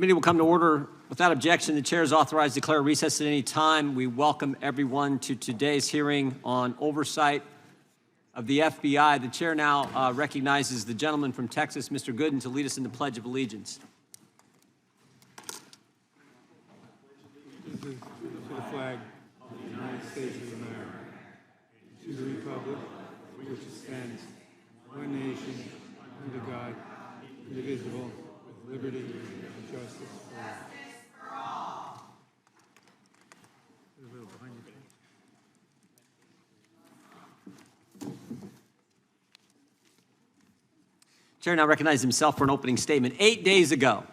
Committee will come to order. Without objection, the chair is authorized to declare recess at any time. We welcome everyone to today's hearing on oversight of the FBI. The chair now recognizes the gentleman from Texas, Mr. Gooden, to lead us in the Pledge of Allegiance. To the flag of the United States of America, to the republic for which it stands, one nation, under God, indivisible, with liberty and justice for all. Chair now recognizes himself for an opening statement. 8 days ago,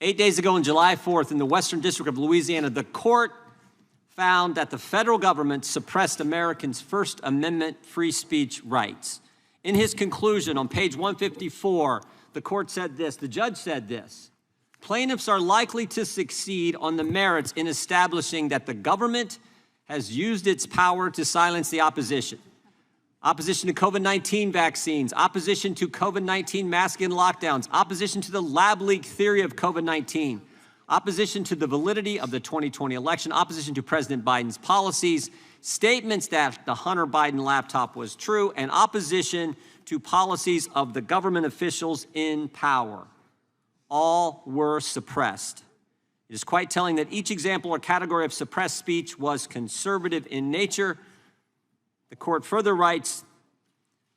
on July 4th, in the Western District of Louisiana, the court found that the federal government suppressed Americans' First Amendment free speech rights. In his conclusion on page 154, the court said this, the judge said this: plaintiffs are likely to succeed on the merits in establishing that the government has used its power to silence the opposition. Opposition to COVID-19 vaccines, opposition to COVID-19 mask and lockdowns, opposition to the lab leak theory of COVID-19, opposition to the validity of the 2020 election, opposition to President Biden's policies, statements that the Hunter Biden laptop was true, and opposition to policies of the government officials in power. All were suppressed. It is quite telling that each example or category of suppressed speech was conservative in nature. The court further writes,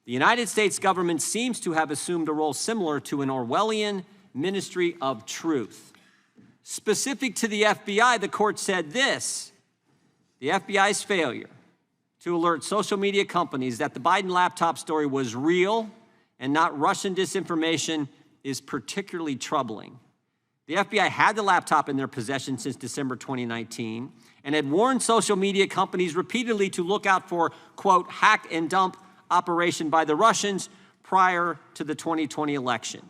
the United States government seems to have assumed a role similar to an Orwellian ministry of truth. Specific to the FBI, the court said this: the FBI's failure to alert social media companies that the Biden laptop story was real and not Russian disinformation is particularly troubling. The FBI had the laptop in their possession since December 2019 and had warned social media companies repeatedly to look out for, quote, hack and dump operation by the Russians prior to the 2020 election.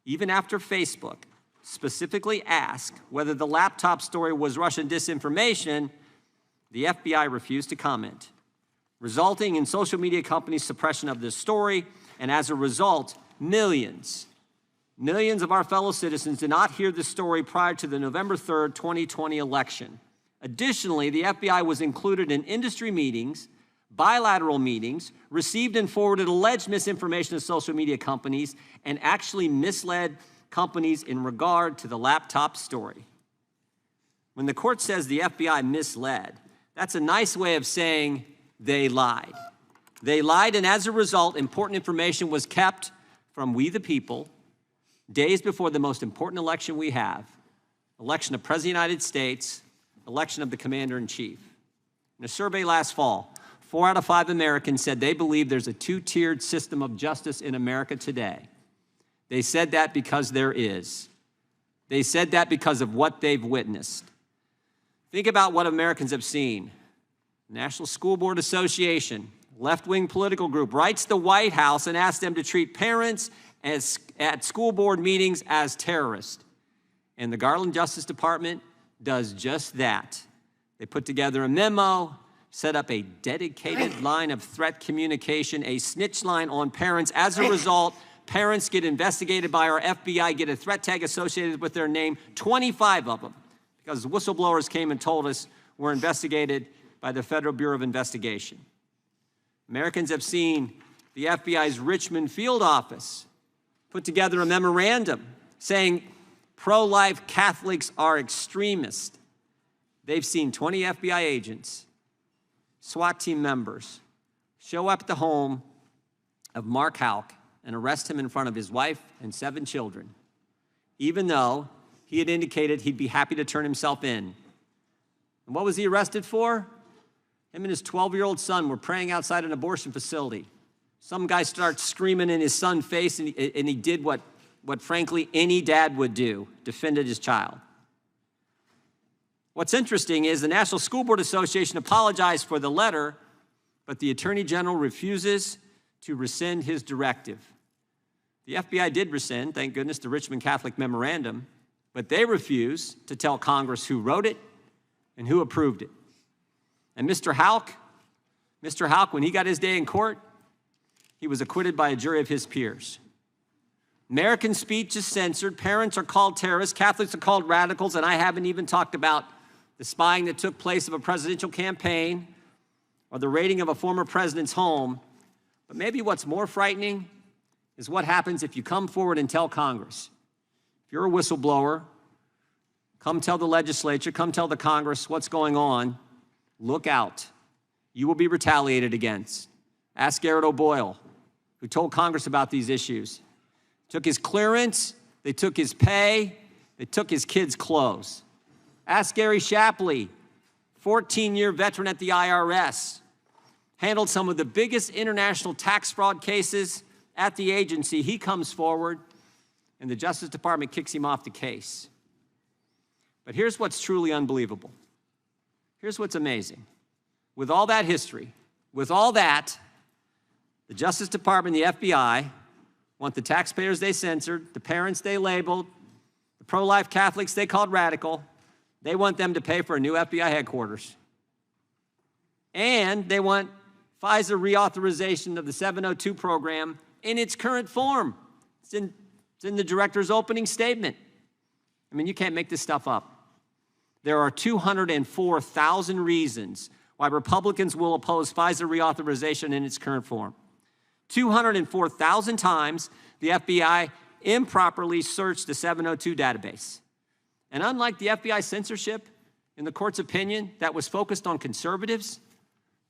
Even after Facebook specifically asked whether the laptop story was Russian disinformation, the FBI refused to comment, resulting in social media companies' suppression of this story, and as a result, millions of our fellow citizens did not hear the story prior to the November 3rd, 2020 election. Additionally, the FBI was included in industry meetings, bilateral meetings, received and forwarded alleged misinformation to social media companies, and actually misled companies in regard to the laptop story. When the court says the FBI misled, that's a nice way of saying they lied. They lied, and as a result, important information was kept from we the people days before the most important election we have, election of President of the United States, election of the Commander-in-Chief. In a survey last fall, 4 out of 5 Americans said they believe there's a two-tiered system of justice in America today. They said that because there is. They said that because of what they've witnessed. Think about what Americans have seen. National School Board Association, left-wing political group, writes the White House and asks them to treat parents at school board meetings as terrorists. And the Garland Justice Department does just that. They put together a memo, set up a dedicated line of threat communication, a snitch line on parents. As a result, parents get investigated by our FBI, get a threat tag associated with their name, 25 of them, because whistleblowers came and told us were investigated by the Federal Bureau of Investigation. Americans have seen the FBI's Richmond field office put together a memorandum saying pro-life Catholics are extremists. They've seen 20 FBI agents, SWAT team members, show up at the home of Mark Houck and arrest him in front of his wife and 7 children, even though he had indicated he'd be happy to turn himself in. And what was he arrested for? Him and his 12-year-old son were praying outside an abortion facility. Some guy starts screaming in his son's face, and he did what frankly any dad would do, defended his child. What's interesting is the National School Board Association apologized for the letter, but the Attorney General refuses to rescind his directive. The FBI did rescind, thank goodness, the Richmond Catholic Memorandum, but they refuse to tell Congress who wrote it and who approved it. And Mr. Houck, when he got his day in court, he was acquitted by a jury of his peers. American speech is censored. Parents are called terrorists. Catholics are called radicals. And I haven't even talked about the spying that took place of a presidential campaign or the raiding of a former president's home. But maybe what's more frightening is what happens if you come forward and tell Congress. If you're a whistleblower, come tell the legislature, come tell the Congress what's going on. Look out. You will be retaliated against. Ask Garrett O'Boyle, who told Congress about these issues. Took his clearance, they took his pay, they took his kids' clothes. Ask Gary Shapley, 14-year veteran at the IRS, handled some of the biggest international tax fraud cases at the agency. He comes forward, and the Justice Department kicks him off the case. But here's what's truly unbelievable. Here's what's amazing. With all that history, with all that, the Justice Department and the FBI want the taxpayers they censored, the parents they labeled, the pro-life Catholics they called radical. They want them to pay for a new FBI headquarters. And they want FISA reauthorization of the 702 program in its current form. It's in the director's opening statement. I mean, you can't make this stuff up. There are 204,000 reasons why Republicans will oppose FISA reauthorization in its current form. 204,000 times the FBI improperly searched the 702 database. And unlike the FBI censorship in the court's opinion that was focused on conservatives,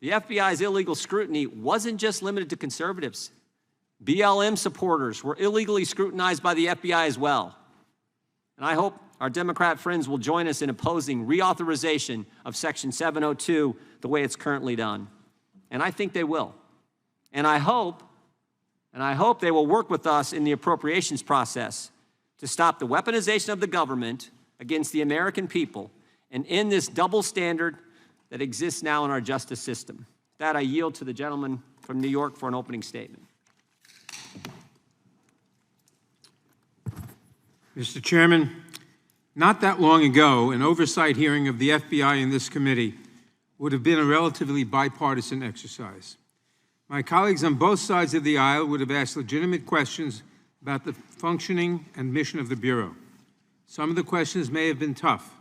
the FBI's illegal scrutiny wasn't just limited to conservatives. BLM supporters were illegally scrutinized by the FBI as well. And I hope our Democrat friends will join us in opposing reauthorization of Section 702 the way it's currently done. And I think they will. And I hope they will work with us in the appropriations process to stop the weaponization of the government against the American people and end this double standard that exists now in our justice system. With that, I yield to the gentleman from New York for an opening statement. Mr. Chairman, not that long ago, an oversight hearing of the FBI in this committee would have been a relatively bipartisan exercise. My colleagues on both sides of the aisle would have asked legitimate questions about the functioning and mission of the Bureau. Some of the questions may have been tough.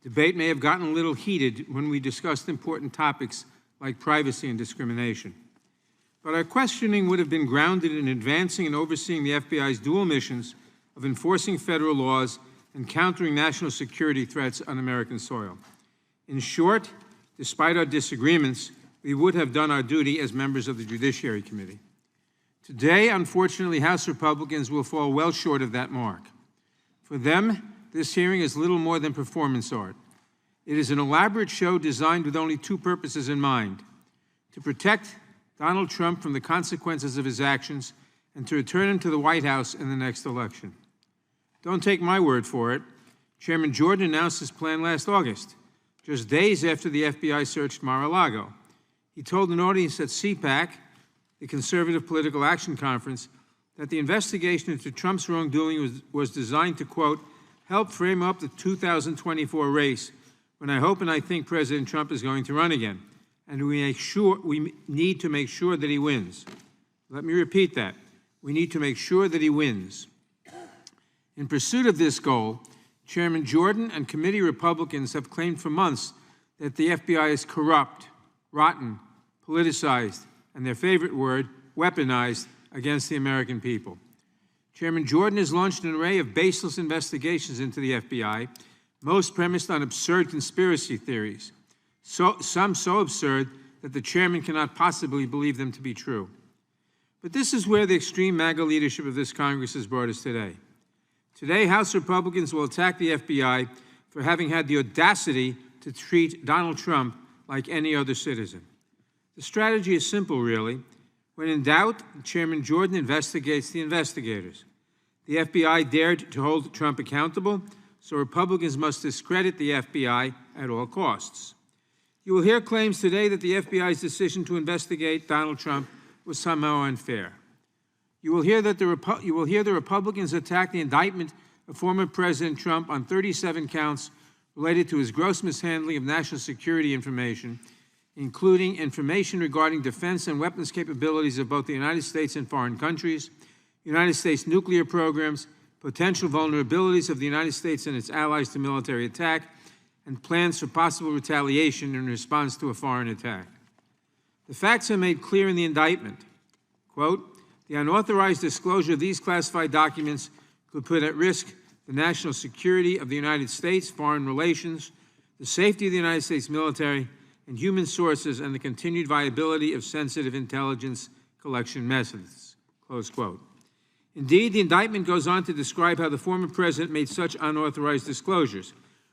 Debate may have gotten a little heated when we discussed important topics like privacy and discrimination. But our questioning would have been grounded in advancing and overseeing the FBI's dual missions of enforcing federal laws and countering national security threats on American soil. In short, despite our disagreements, we would have done our duty as members of the Judiciary Committee. Today, unfortunately, House Republicans will fall well short of that mark. For them, this hearing is little more than performance art. It is an elaborate show designed with only two purposes in mind: to protect Donald Trump from the consequences of his actions and to return him to the White House in the next election. Don't take my word for it. Chairman Jordan announced his plan last August, just days after the FBI searched Mar-a-Lago. He told an audience at CPAC, the Conservative Political Action Conference, that the investigation into Trump's wrongdoing was designed to, quote, help frame up the 2024 race when I hope and I think President Trump is going to run again, and we need to make sure that he wins. Let me repeat that. We need to make sure that he wins. In pursuit of this goal, Chairman Jordan and committee Republicans have claimed for months that the FBI is corrupt, rotten, politicized, and their favorite word, weaponized against the American people. Chairman Jordan has launched an array of baseless investigations into the FBI, most premised on absurd conspiracy theories, some so absurd that the chairman cannot possibly believe them to be true. But this is where the extreme MAGA leadership of this Congress has brought us today. Today, House Republicans will attack the FBI for having had the audacity to treat Donald Trump like any other citizen. The strategy is simple, really. When in doubt, Chairman Jordan investigates the investigators. The FBI dared to hold Trump accountable, so Republicans must discredit the FBI at all costs. You will hear claims today that the FBI's decision to investigate Donald Trump was somehow unfair. You will hear the Republicans attack the indictment of former President Trump on 37 counts related to his gross mishandling of national security information, including information regarding defense and weapons capabilities of both the United States and foreign countries, United States nuclear programs, potential vulnerabilities of the United States and its allies to military attack, and plans for possible retaliation in response to a foreign attack. The facts are made clear in the indictment. Quote, the unauthorized disclosure of these classified documents could put at risk the national security of the United States, foreign relations, the safety of the United States military, and human sources, and the continued viability of sensitive intelligence collection methods, close quote. Indeed, the indictment goes on to describe how the former president made such unauthorized disclosures,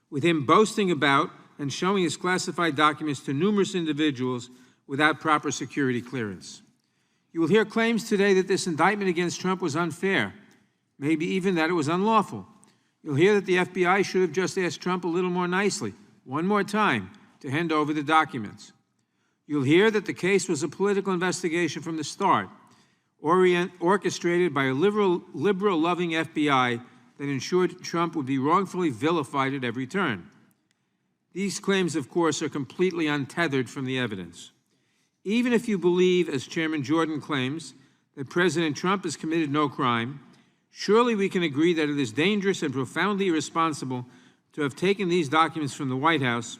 with him boasting about and showing his classified documents to numerous individuals without proper security clearance. You will hear claims today that this indictment against Trump was unfair, maybe even that it was unlawful. You'll hear that the FBI should have just asked Trump a little more nicely, one more time, to hand over the documents. You'll hear that the case was a political investigation from the start, orchestrated by a liberal-loving FBI that ensured Trump would be wrongfully vilified at every turn. These claims, of course, are completely untethered from the evidence. Even if you believe, as Chairman Jordan claims, that President Trump has committed no crime, surely we can agree that it is dangerous and profoundly irresponsible to have taken these documents from the White House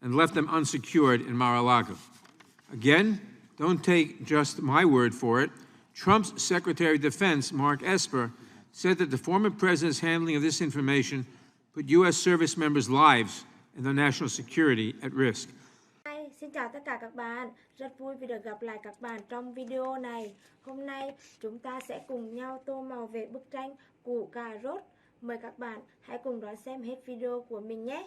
and left them unsecured in Mar-a-Lago. Again, don't take just my word for it. Trump's Secretary of Defense, Mark Esper, said that the former president's handling of this information put U.S. service members' lives and their national security at risk. Xin chào tất cả các bạn, rất vui vì được gặp lại các bạn trong video này. Hôm nay chúng ta sẽ cùng nhau tô màu về bức tranh củ cà rốt. Mời các bạn hãy cùng đón xem hết video của mình nhé.